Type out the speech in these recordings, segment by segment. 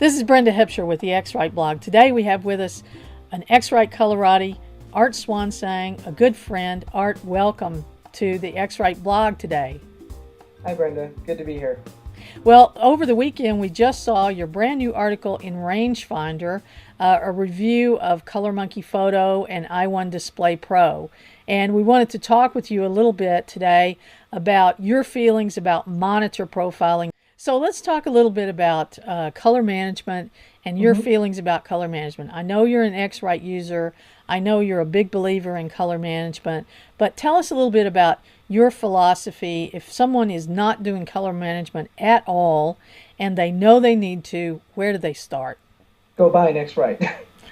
This is Brenda Hipsher with the X-Rite blog. Today we have with us an X-Rite Colorati, Art Suwansang, a good friend. Art, welcome to the X-Rite blog today. Hi Brenda, good to be here. Well, over the weekend we just saw your brand new article in Rangefinder, a review of Color Monkey Photo and i1 Display Pro. And we wanted to talk with you a little bit today about your feelings about monitor profiling. So let's talk a little bit about color management and your feelings about color management. I know you're an X-Rite user. I know you're a big believer in color management. But tell us a little bit about your philosophy. If someone is not doing color management at all and they know they need to, where do they start? Go buy an X-Rite.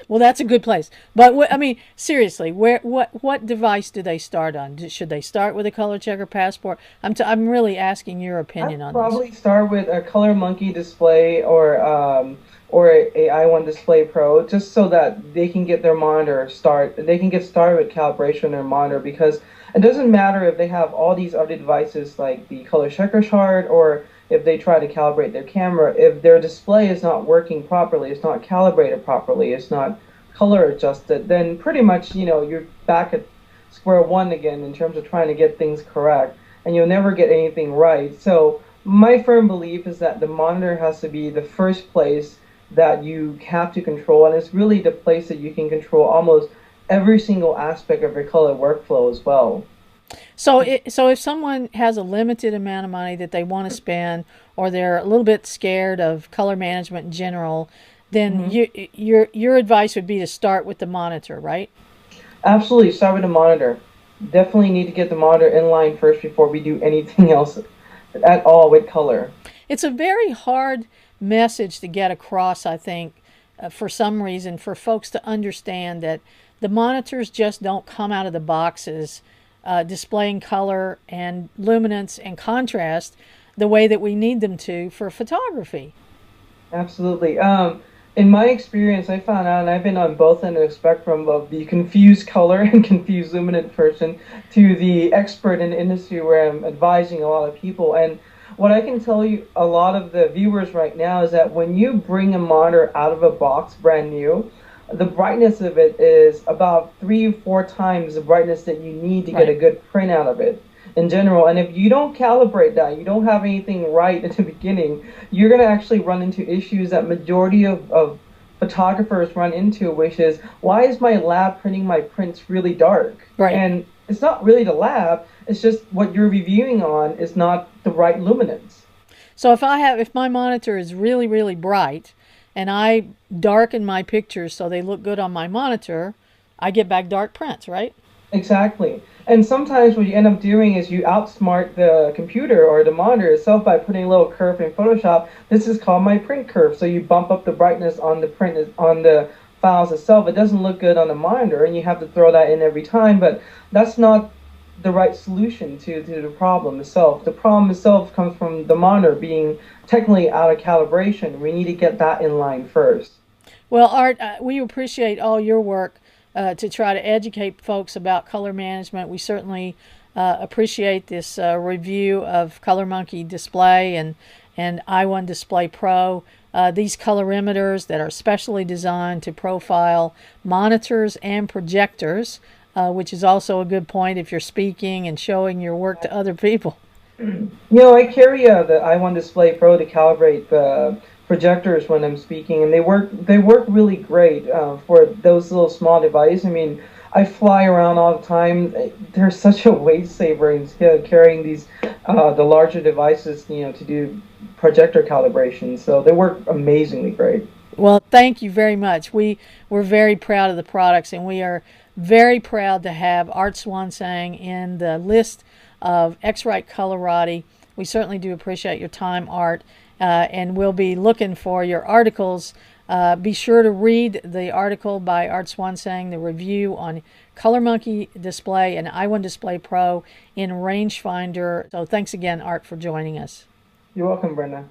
Well, that's a good place. But I mean, seriously, what device do they start on? Should they start with a color checker passport? I'm really asking your opinion on this. Probably start with a Color Monkey display or a i1 Display Pro, just so that they can get their monitor They can get started with calibration on their monitor, because it doesn't matter if they have all these other devices like the color checker chart, or if they try to calibrate their camera. If their display is not working properly, it's not calibrated properly, it's not color adjusted, then pretty much, you're back at square one again in terms of trying to get things correct, and you'll never get anything right. So my firm belief is that the monitor has to be the first place that you have to control, and it's really the place that you can control almost every single aspect of your color workflow as well. So if someone has a limited amount of money that they want to spend, or they're a little bit scared of color management in general, then your advice would be to start with the monitor, right? Absolutely, start with the monitor. Definitely need to get the monitor in line first before we do anything else at all with color. It's a very hard message to get across, I think, for some reason, for folks to understand that the monitors just don't come out of the boxes displaying color and luminance and contrast the way that we need them to for photography. Absolutely. In my experience, I found out, and I've been on both ends of the spectrum of the confused color and confused luminance person to the expert in the industry, where I'm advising a lot of people. And what I can tell you, a lot of the viewers right now, is that when you bring a monitor out of a box brand new, the brightness of it is about 3 or 4 times the brightness that you need to get a good print out of it in general. And if you don't calibrate that, you don't have anything right at the beginning, you're going to actually run into issues that majority of photographers run into, which is, why is my lab printing my prints really dark? Right. And it's not really the lab, it's just what you're reviewing on is not the right luminance. So if my monitor is really, really bright, and I darken my pictures so they look good on my monitor, I get back dark prints, right? Exactly. And sometimes what you end up doing is you outsmart the computer or the monitor itself by putting a little curve in Photoshop. This is called my print curve. So you bump up the brightness on the print, on the files itself. It doesn't look good on the monitor, and you have to throw that in every time. But that's not the right solution to the problem itself. The problem itself comes from the monitor being technically out of calibration. We need to get that in line first. Well, Art, we appreciate all your work to try to educate folks about color management. We certainly appreciate this review of Color Monkey Display and i1 Display Pro. These colorimeters that are specially designed to profile monitors and projectors, which is also a good point if you're speaking and showing your work to other people. I carry the i1 Display Pro to calibrate the projectors when I'm speaking, and they work really great for those little small devices. I mean, I fly around all the time. They're such a weight saver in carrying these the larger devices, to do projector calibration. So they work amazingly great. Well, thank you very much. We're very proud of the products, and we are very proud to have Art Suwansang in the list of X-Rite Colorati. We certainly do appreciate your time, Art, and we'll be looking for your articles. Be sure to read the article by Art Suwansang, the review on Color Monkey Display and i1 Display Pro in Rangefinder. So thanks again, Art, for joining us. You're welcome, Brenda.